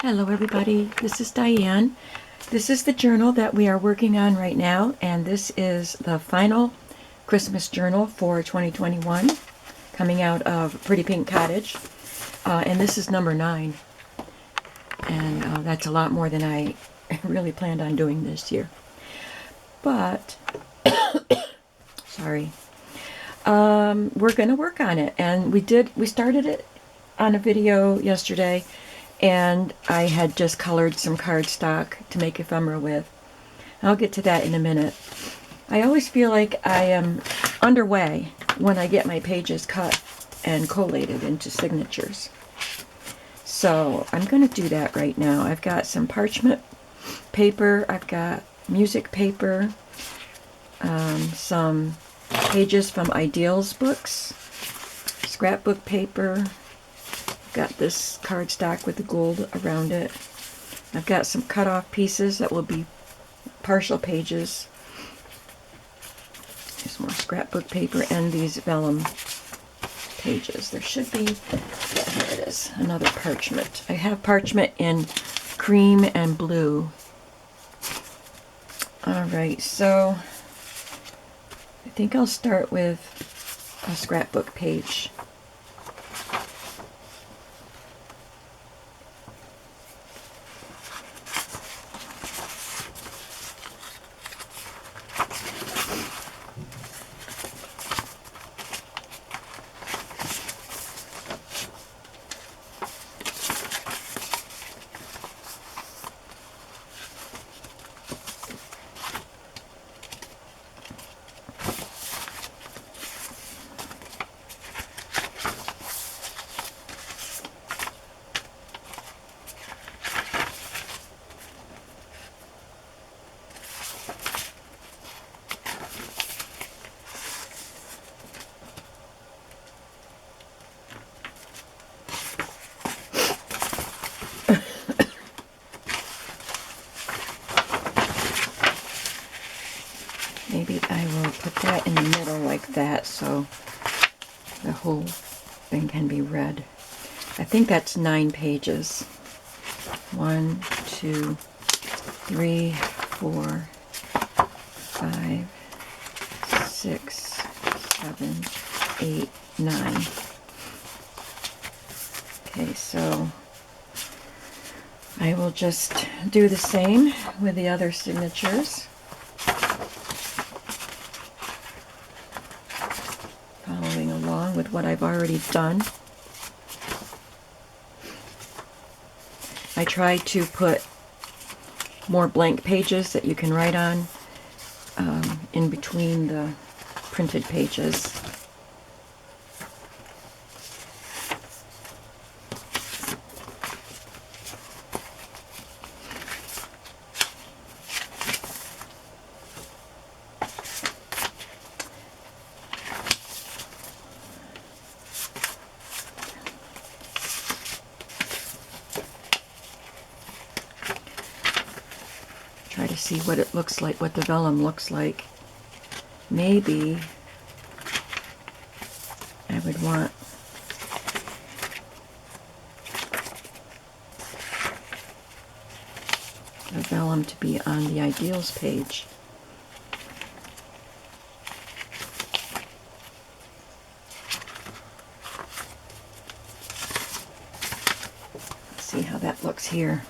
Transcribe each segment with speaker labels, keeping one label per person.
Speaker 1: Hello everybody, this is Diane. This is the journal that we are working on right now, and this is the final Christmas journal for 2021, coming out of Pretty Pink Cottage, and this is number 9, and that's a lot more than I really planned on doing this year. But, sorry, we're going to work on it, and we started it on a video yesterday, and I had just colored some cardstock to make ephemera with. I'll get to that in a minute. I always feel like I am underway when I get my pages cut and collated into signatures. So I'm going to do that right now. I've got some parchment paper, I've got music paper, some pages from Ideals books, scrapbook paper. Got this cardstock with the gold around it. I've got some cut off pieces that will be partial pages. There's more scrapbook paper and these vellum pages. There should be, yeah, here it is, another parchment. I have parchment in cream and blue. Alright, so I think I'll start with a scrapbook page. Maybe I will put that in the middle like that so the whole thing can be read. I think that's 9 pages. 1, 2, 3, 4, 5, 6, 7, 8, 9. Okay, so I will just do the same with the other signatures. Following along with what I've already done. I try to put more blank pages that you can write on in between the printed pages. Try to see what it looks like, what the vellum looks like. Maybe I would want the vellum to be on the Ideals page. Let's see how that looks here.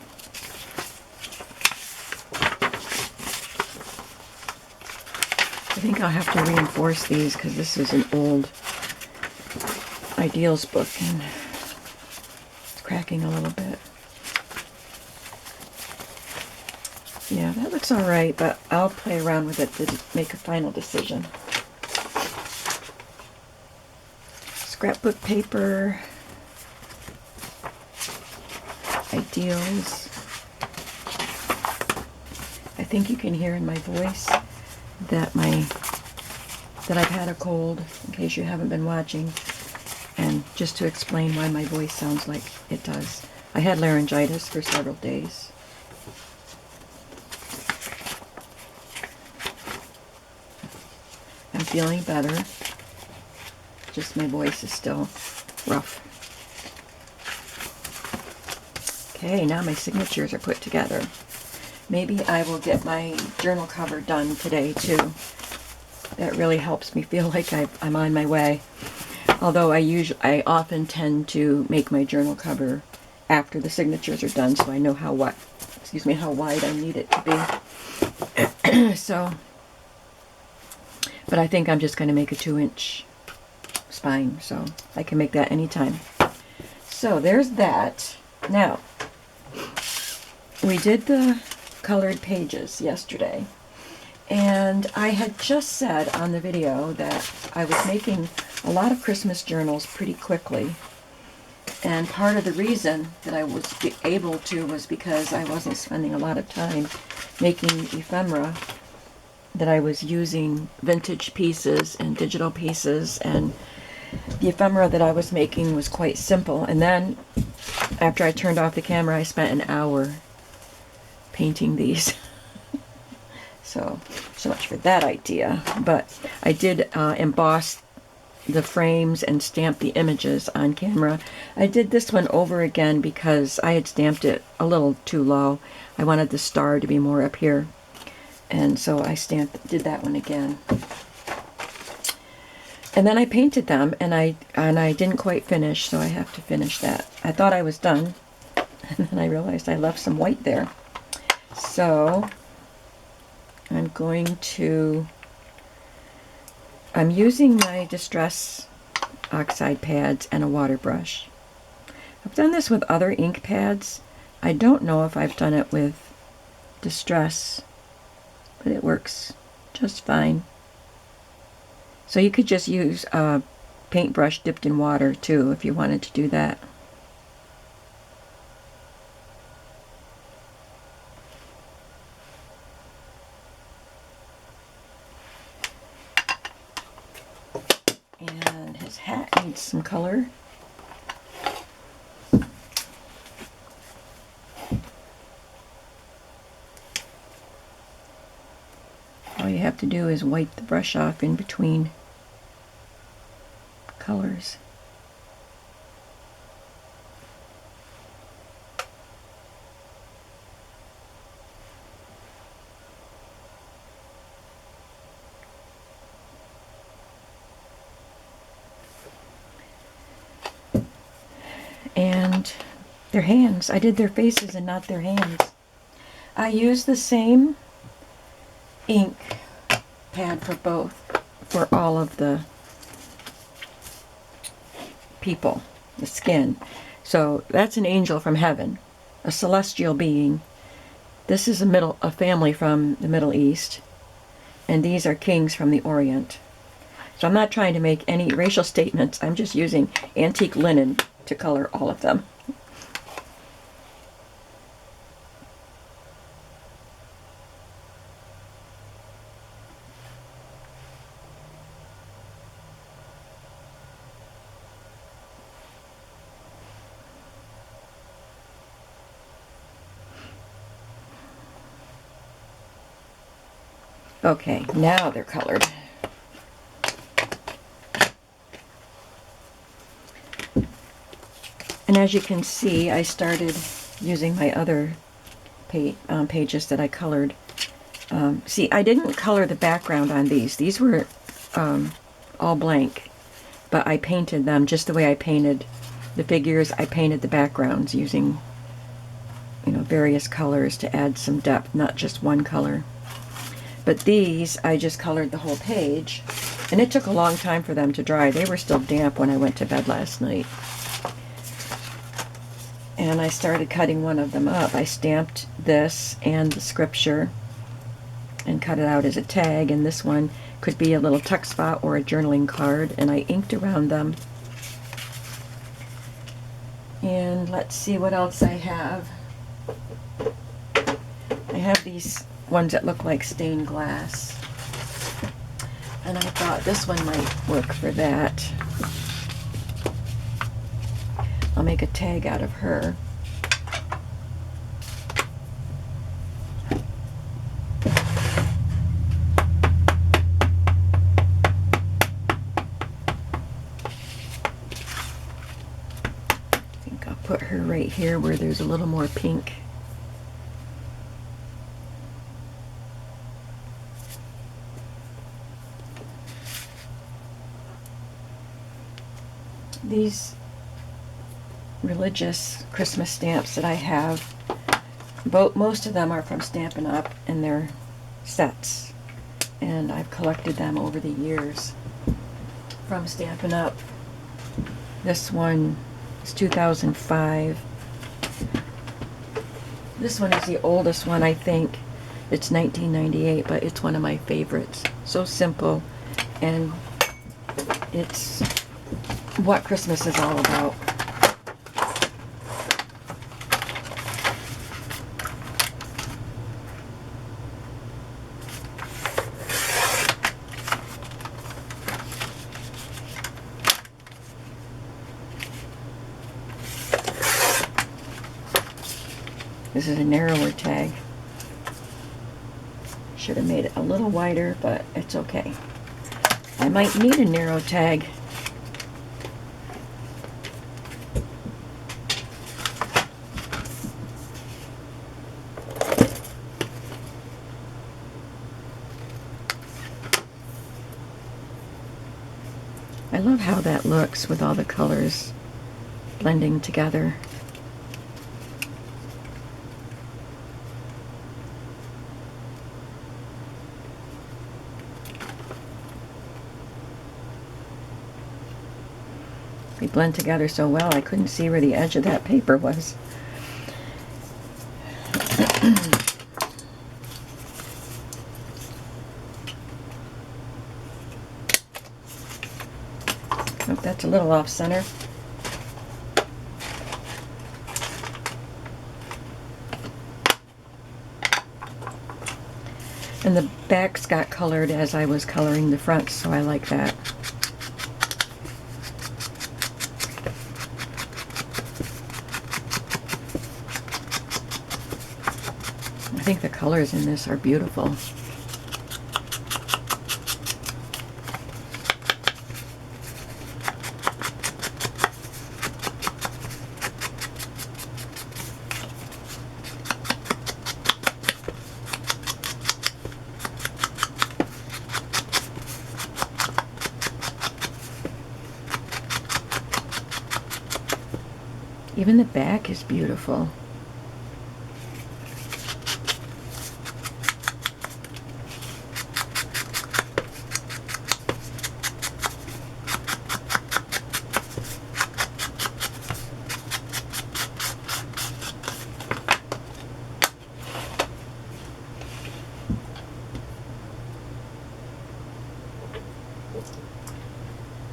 Speaker 1: I think I'll have to reinforce these because this is an old Ideals book and it's cracking a little bit. Yeah, that looks alright, but I'll play around with it to make a final decision. Scrapbook paper, Ideals. I think you can hear in my voice that I've had a cold, in case you haven't been watching, and just to explain why my voice sounds like it does. I had laryngitis for several days. I'm feeling better, just my voice is still rough. Okay, now my signatures are put together. Maybe I will get my journal cover done today too. That really helps me feel like I'm on my way. Although I often tend to make my journal cover after the signatures are done, so I know how wide I need it to be. So, but I think I'm just going to make a 2-inch spine, so I can make that anytime. So there's that. Now, we did the colored pages yesterday, and I had just said on the video that I was making a lot of Christmas journals pretty quickly, and part of the reason that I was able to was because I wasn't spending a lot of time making ephemera, that I was using vintage pieces and digital pieces, and the ephemera that I was making was quite simple. And then after I turned off the camera, I spent an hour painting these. So much for that idea. But I did emboss the frames and stamp the images on camera. I did this one over again because I had stamped it a little too low. I wanted the star to be more up here, and so I did that one again. And then I painted them, and I didn't quite finish, so I have to finish that. I thought I was done, and then I realized I left some white there. So I'm using my Distress oxide pads and a water brush. I've done this with other ink pads. I don't know if I've done it with Distress, but it works just fine. So you could just use a paintbrush dipped in water too if you wanted to do that. And his hat needs some color. All you have to do is wipe the brush off in between colors. And their hands. I did their faces and not their hands. I used the same ink pad for both, for all of the people, the skin. So that's an angel from heaven, a celestial being. This is a family from the Middle East, and these are kings from the Orient. So I'm not trying to make any racial statements. I'm just using antique linen to color all of them. Okay, now they're colored. And as you can see, I started using my other pages that I colored. See, I didn't color the background on these. These were all blank, but I painted them just the way I painted the figures. I painted the backgrounds using, various colors to add some depth, not just one color. But these, I just colored the whole page, and it took a long time for them to dry. They were still damp when I went to bed last night. And I started cutting one of them up. I stamped this and the scripture and cut it out as a tag, and this one could be a little tuck spot or a journaling card, and I inked around them. And let's see what else I have. I have these ones that look like stained glass, and I thought this one might work for that. I'll make a tag out of her. I think I'll put her right right here where there's a little more pink. These religious Christmas stamps that I have, most of them are from Stampin' Up! And they're sets. And I've collected them over the years from Stampin' Up! This one is 2005. This one is the oldest one, I think. It's 1998, but it's one of my favorites. So simple, and it's what Christmas is all about. This is a narrower tag. Should have made it a little wider, but it's okay. I might need a narrow tag. I love how that looks with all the colors blending together. They blend together so well, I couldn't see where the edge of that paper was. Oh, that's a little off center. And the backs got colored as I was coloring the fronts, so I like that. I think the colors in this are beautiful. Even the back is beautiful.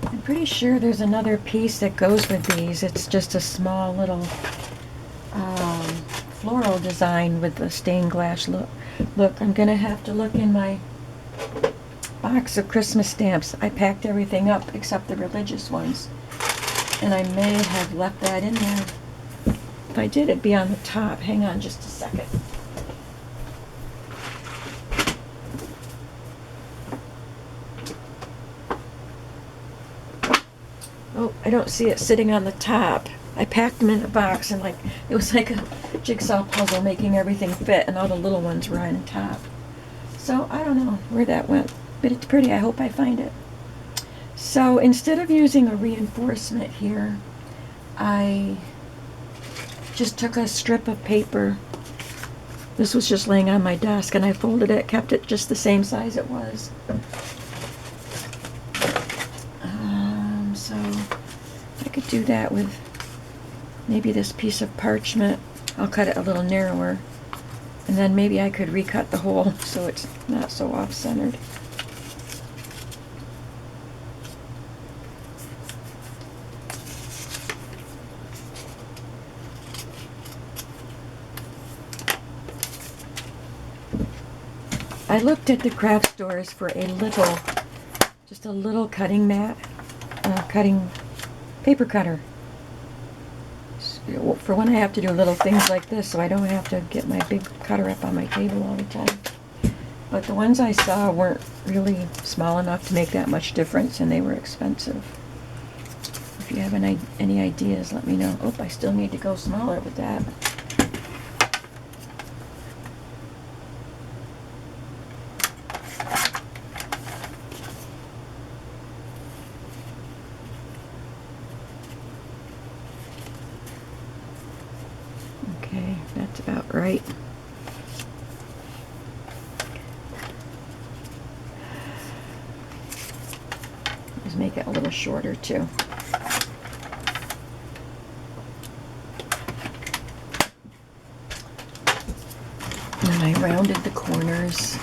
Speaker 1: I'm pretty sure there's another piece that goes with these. It's just a small little floral design with the stained glass look. Look, I'm gonna have to look in my box of Christmas stamps. I packed everything up except the religious ones, and I may have left that in there. If I did, it'd be on the top. Hang on just a second. Oh, I don't see it sitting on the top. I packed them in a box, and it was like a jigsaw puzzle making everything fit, and all the little ones were on top. So I don't know where that went, but it's pretty. I hope I find it. So instead of using a reinforcement here, I just took a strip of paper. This was just laying on my desk, and I folded it, kept it just the same size it was. So I could do that with maybe this piece of parchment. I'll cut it a little narrower, and then maybe I could recut the hole so it's not so off-centered. I looked at the craft stores for just a little cutting mat, cutting paper cutter. For when I have to do little things like this, so I don't have to get my big cutter up on my table all the time. But the ones I saw weren't really small enough to make that much difference, and they were expensive. If you have any ideas, let me know. Oh, I still need to go smaller with that. Okay, that's about right. Just make it a little shorter too. And I rounded the corners.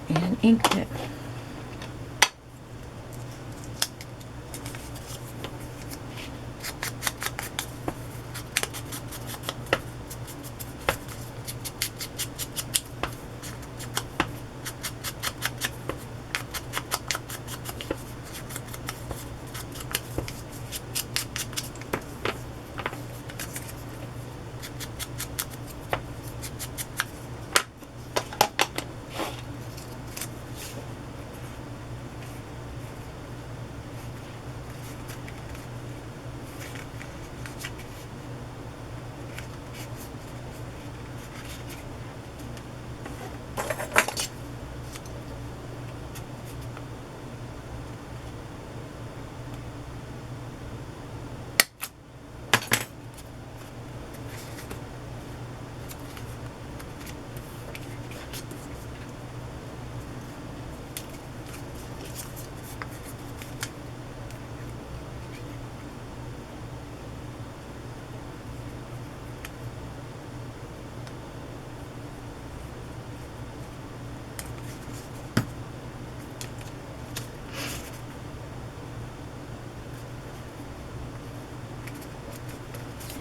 Speaker 1: And inked it.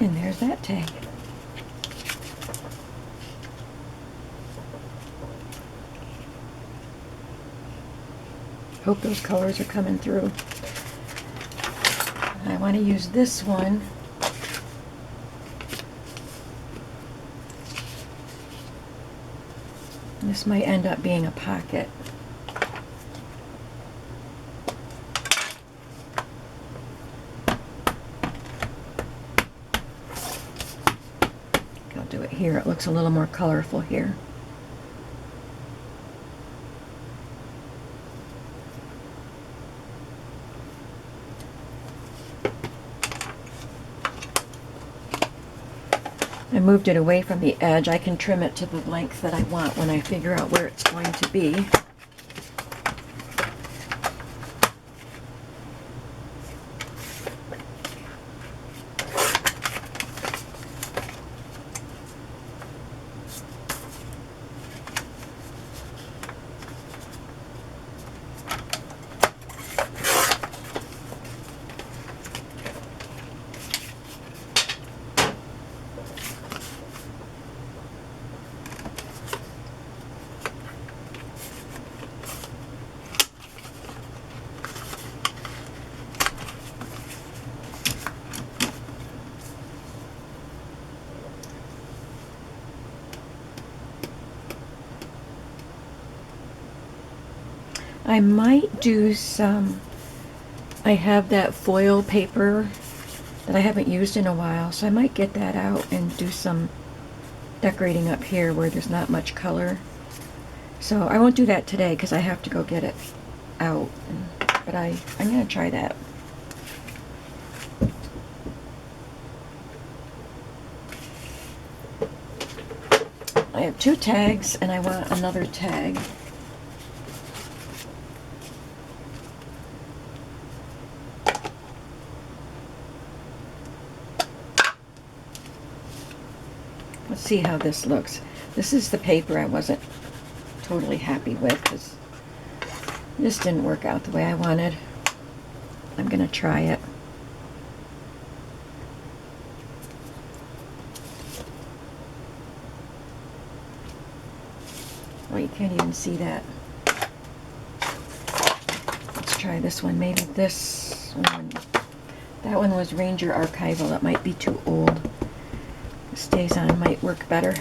Speaker 1: And there's that tag. Hope those colors are coming through. I want to use this one. This might end up being a pocket. I'll do it here. It looks a little more colorful here. I moved it away from the edge. I can trim it to the length that I want when I figure out where it's going to be. I might do some, I have that foil paper that I haven't used in a while, so I might get that out and do some decorating up here where there's not much color. So I won't do that today because I have to go get it out, but I'm going to try that. I have 2 tags and I want another tag. Let's see how this looks. This is the paper I wasn't totally happy with because this didn't work out the way I wanted. I'm going to try it. Oh, you can't even see that. Let's try this one. Maybe this one. That one was Ranger Archival. That might be too old. The Stays On might work better.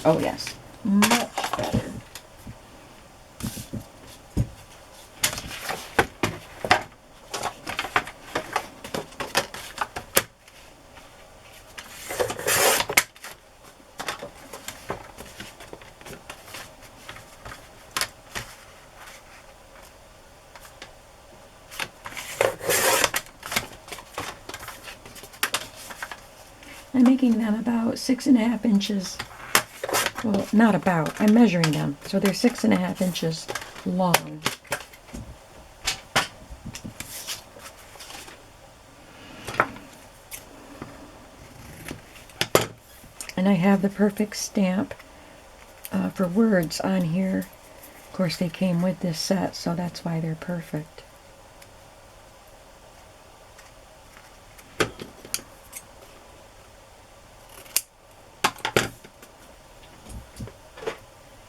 Speaker 1: Oh yes, much better. I'm making them about 6.5 inches. Well, not about. I'm measuring them. So they're 6.5 inches long. And I have the perfect stamp for words on here. Of course, they came with this set, so that's why they're perfect.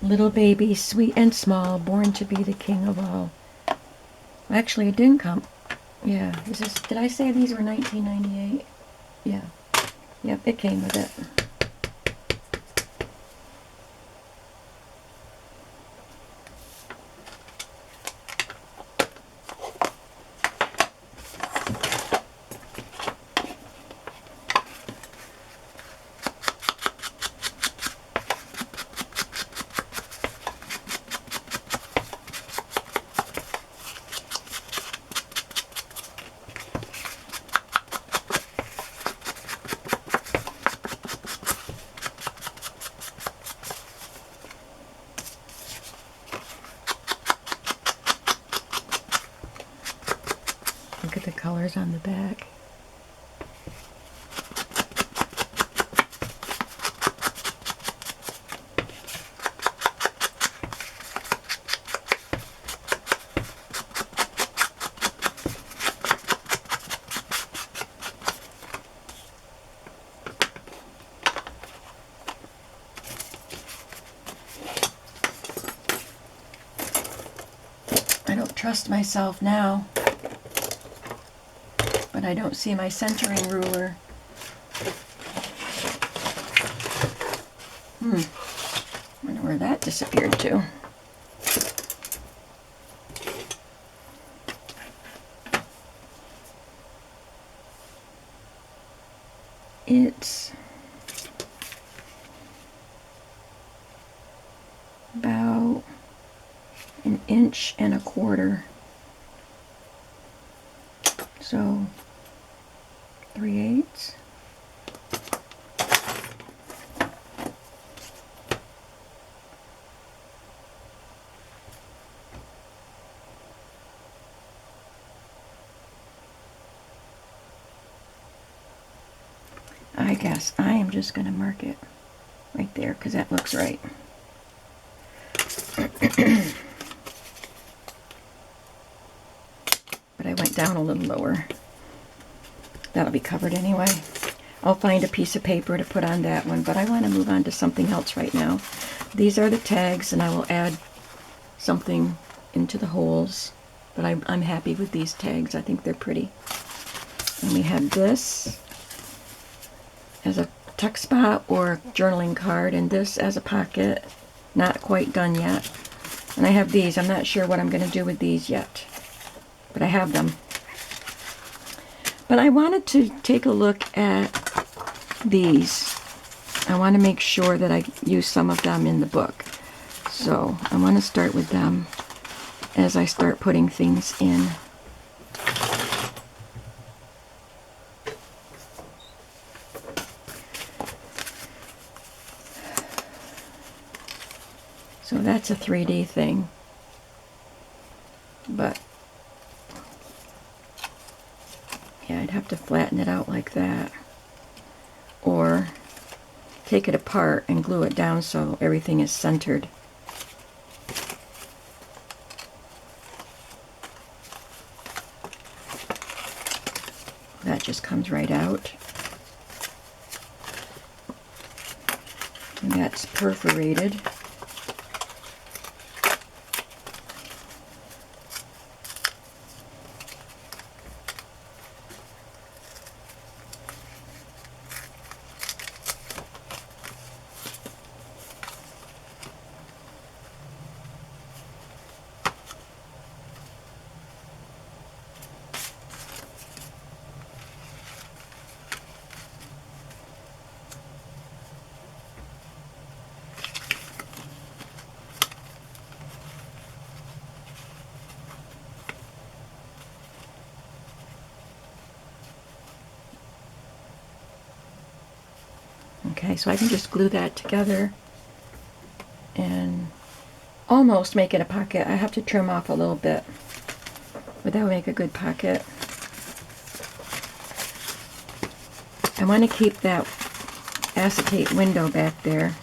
Speaker 1: Little baby, sweet and small, born to be the king of all. Actually, it didn't come. Yeah, did I say these were 1998? Yeah. Yep, it came with it. Look at the colors on the back. I don't trust myself now. But I don't see my centering ruler. Wonder where that disappeared to. It's about 1.25 inches. So 3/8. I guess I am just going to mark it right there because that looks right. But I went down a little lower. That'll be covered anyway. I'll find a piece of paper to put on that one, but I want to move on to something else right now. These are the tags, and I will add something into the holes, but I'm happy with these tags. I think they're pretty. And we have this as a tuck spot or journaling card, and this as a pocket. Not quite done yet. And I have these. I'm not sure what I'm going to do with these yet, but I have them. But I wanted to take a look at these. I want to make sure that I use some of them in the book. So I want to start with them as I start putting things in. So that's a 3D thing. But yeah, I'd have to flatten it out like that. Or take it apart and glue it down so everything is centered. That just comes right out. that's perforated. Okay, so I can just glue that together and almost make it a pocket. I have to trim off a little bit, but that would make a good pocket. I want to keep that acetate window back there.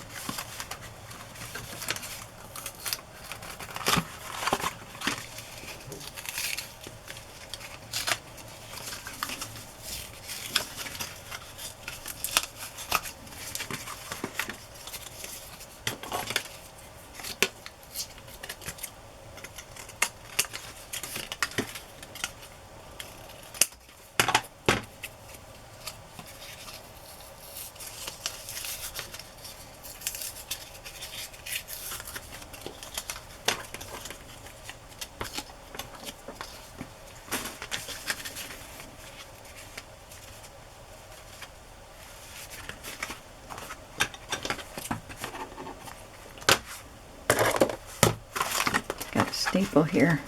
Speaker 1: Got a staple here.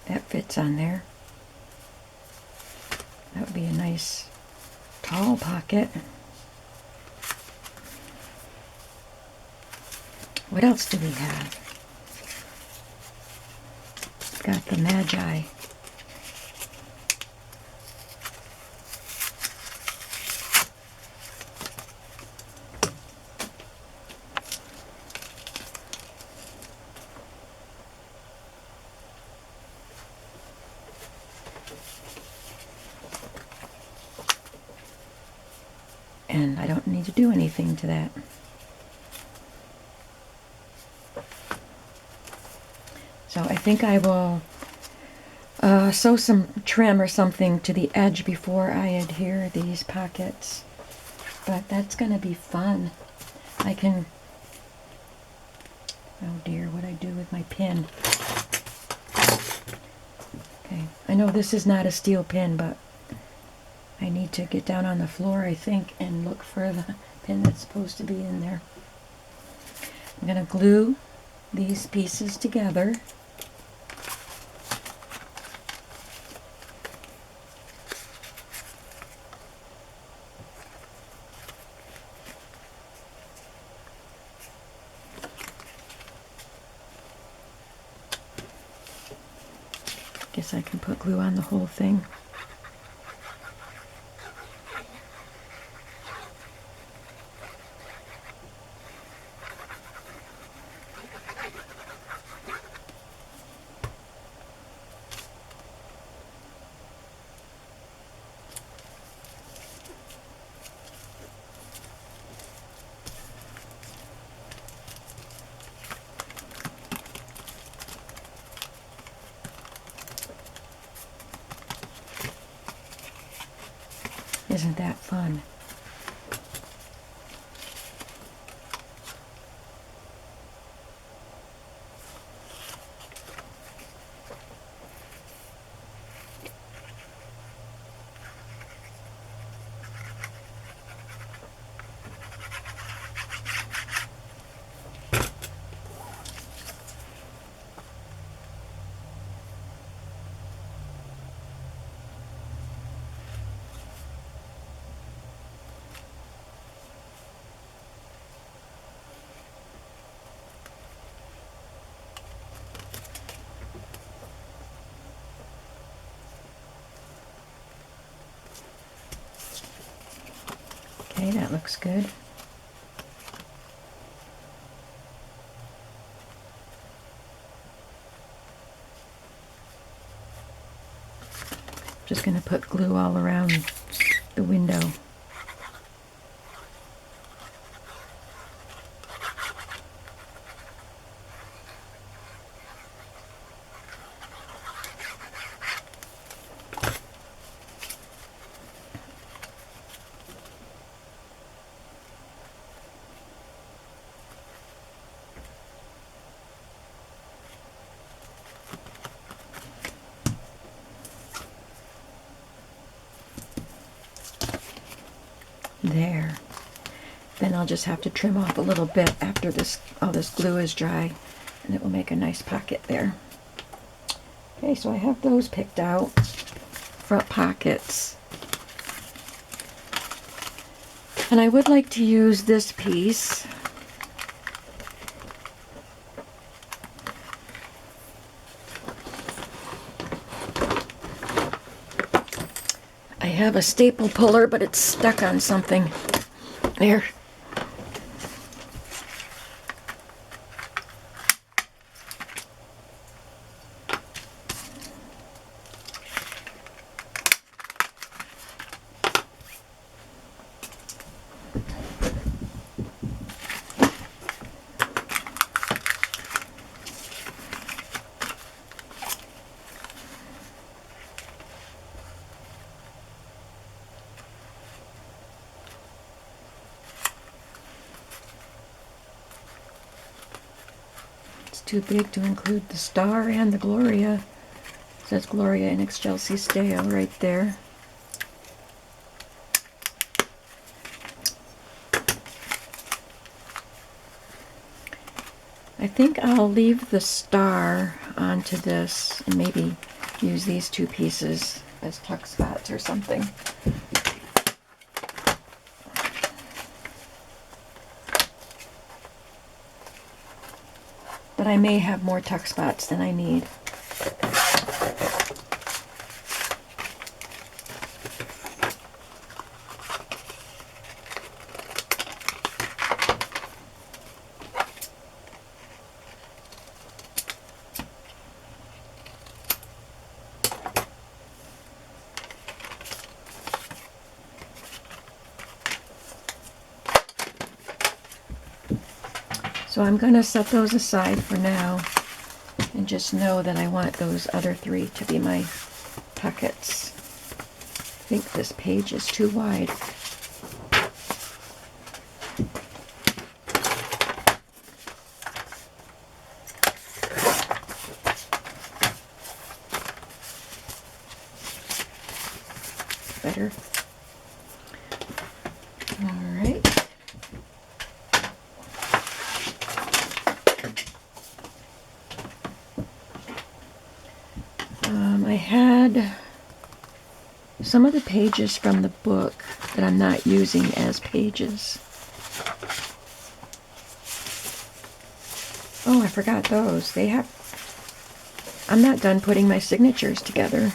Speaker 1: That fits on there. That would be a nice tall pocket. What else do we have? We've got the Magi. And I don't need to do anything to that. So I think I will sew some trim or something to the edge before I adhere these pockets. But that's going to be fun. I can... Oh dear, what I do with my pin. Okay, I know this is not a steel pin, but I need to get down on the floor, I think, and look for the pin that's supposed to be in there. I'm going to glue these pieces together. Guess I can put glue on the whole thing. Isn't that fun? Okay, that looks good. Just going to put glue all around the window. There. Then I'll just have to trim off a little bit after all this glue is dry, and it will make a nice pocket there. Okay, so I have those picked out, front pockets. And I would like to use this piece. I have a staple puller, but it's stuck on something. There. Too big to include the star and the Gloria. It says Gloria in Excelsis Deo right there. I think I'll leave the star onto this and maybe use these two pieces as tuck spots or something. But I may have more tuck spots than I need. So I'm going to set those aside for now and just know that I want those other three to be my pockets. I think this page is too wide. Better. All right. I had some of the pages from the book that I'm not using as pages. Oh, I forgot those. I'm not done putting my signatures together.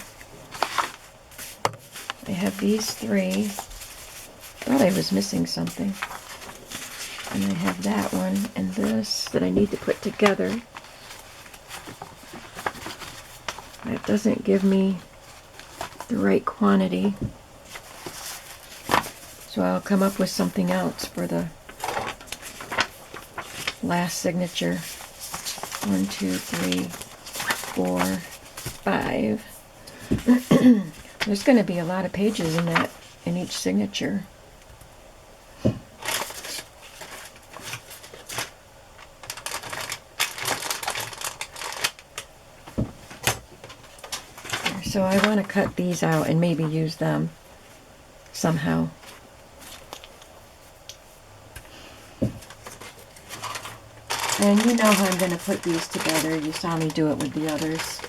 Speaker 1: I have these three. Thought I was missing something. And I have that one and this that I need to put together. That doesn't give me the right quantity. So I'll come up with something else for the last signature. 1, 2, 3, 4, 5. There's going to be a lot of pages in each signature. So I want to cut these out and maybe use them somehow. And you know how I'm going to put these together. You saw me do it with the others.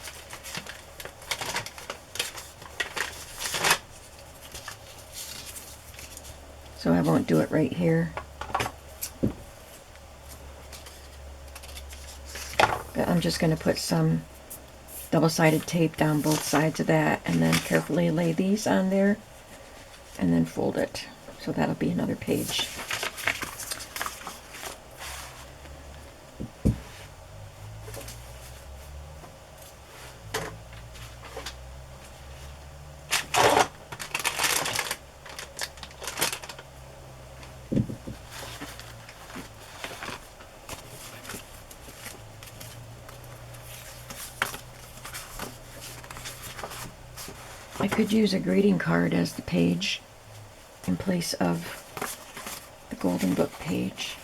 Speaker 1: So I won't do it right here. But I'm just going to put some double-sided tape down both sides of that and then carefully lay these on there and then fold it. So that'll be another page. I could use a greeting card as the page in place of the golden book page.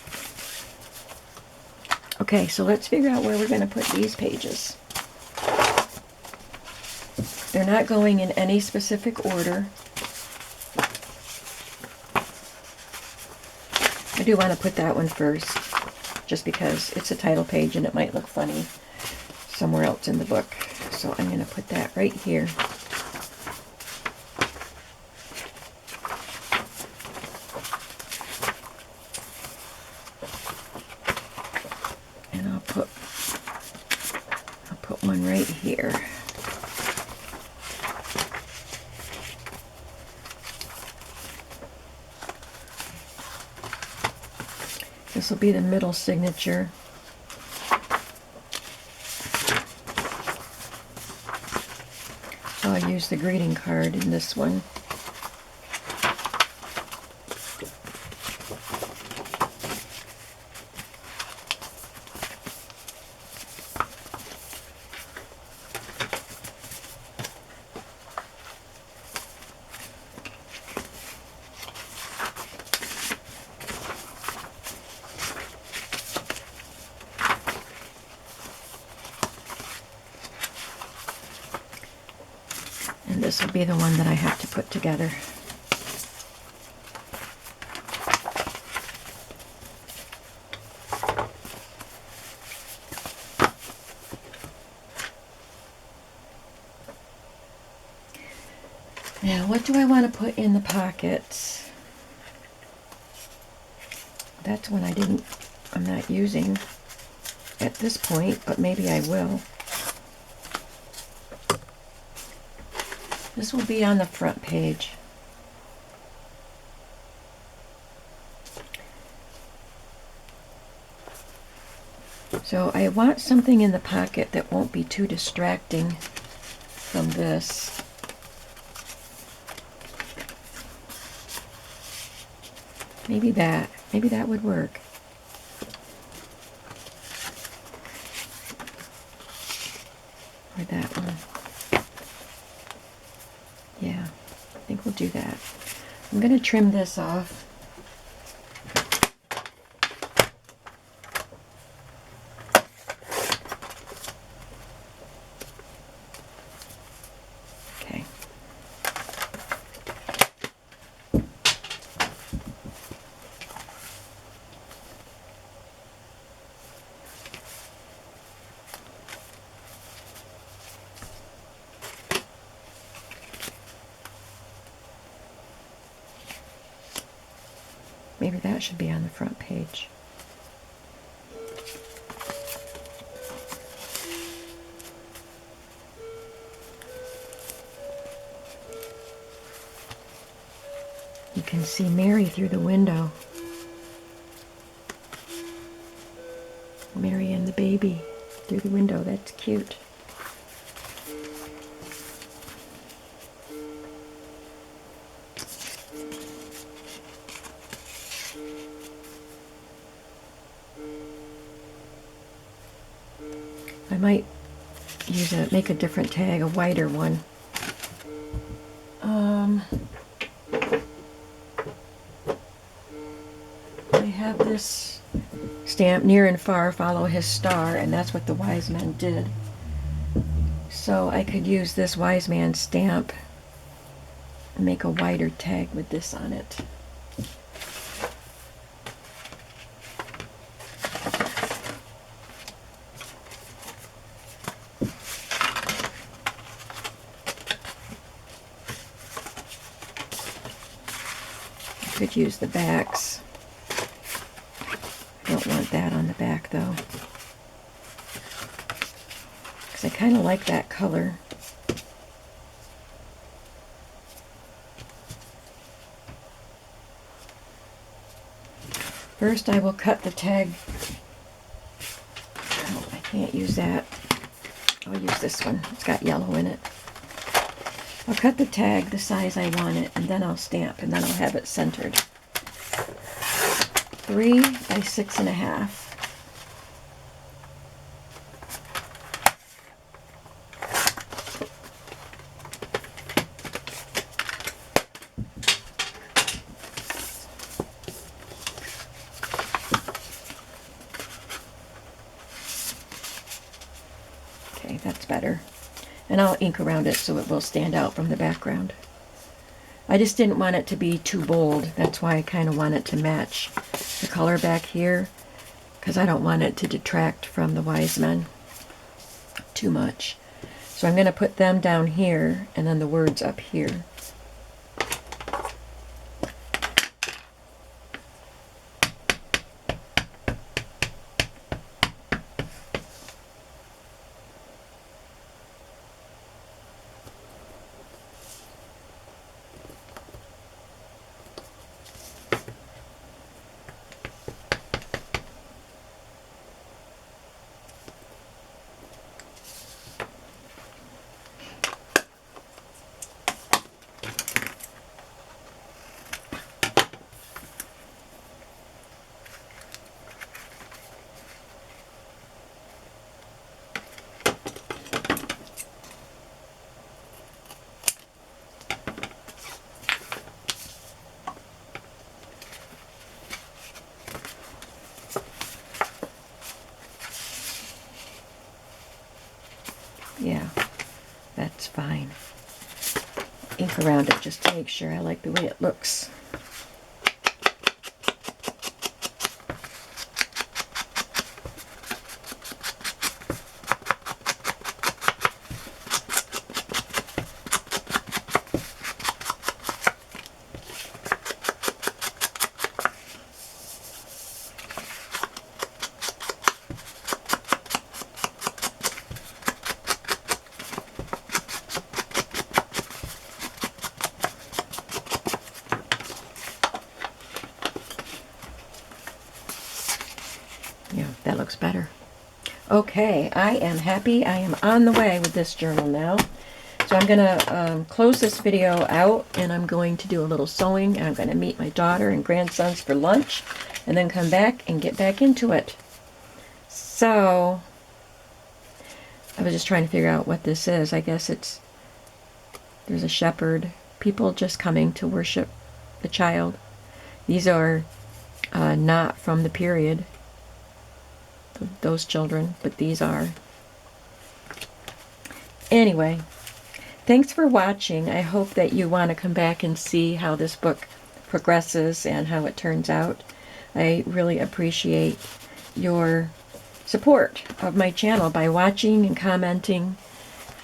Speaker 1: Okay, so let's figure out where we're going to put these pages. They're not going in any specific order. I do want to put that one first, just because it's a title page and it might look funny somewhere else in the book. So I'm going to put that right here. I'll put one right here. This will be the middle signature. So I'll use the greeting card in this one. And this will be the one that I have to put together. Now, what do I want to put in the pockets? That's one I'm not using at this point, but maybe I will. This will be on the front page. So I want something in the pocket that won't be too distracting from this. Maybe that would work. Or that one. Yeah, I think we'll do that. I'm going to trim this off. Okay. Maybe that should be on the front page. You can see Mary through the window. Mary and the baby through the window. That's cute. I might make a different tag, a wider one. I have this stamp, near and far follow his star, and that's what the wise men did. So I could use this wise man stamp and make a wider tag with this on it. I could use the backs. I don't want that on the back though, because I kind of like that color. First I will cut the tag. Oh, I can't use that. I'll use this one. It's got yellow in it. I'll cut the tag the size I want it, and then I'll stamp, and then I'll have it centered. 3 by 6.5. Okay, that's better. And I'll ink around it so it will stand out from the background. I just didn't want it to be too bold. That's why I kind of want it to match the color back here, because I don't want it to detract from the wise men too much. So I'm going to put them down here and then the words up here. Yeah, that's fine. Ink around it just to make sure I like the way it looks. Yeah, that looks better. Okay, I am happy. I am on the way with this journal now. So I'm going to close this video out, and I'm going to do a little sewing, and I'm going to meet my daughter and grandsons for lunch, and then come back and get back into it. So I was just trying to figure out what this is. I guess there's a shepherd, people just coming to worship the child. These are not from the period, those children, but these are. Anyway, thanks for watching. I hope that you want to come back and see how this book progresses and how it turns out. I really appreciate your support of my channel by watching and commenting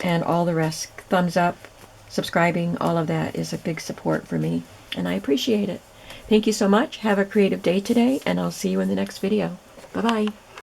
Speaker 1: and all the rest. Thumbs up, subscribing, all of that is a big support for me, and I appreciate it. Thank you so much. Have a creative day today, and I'll see you in the next video. Bye-bye.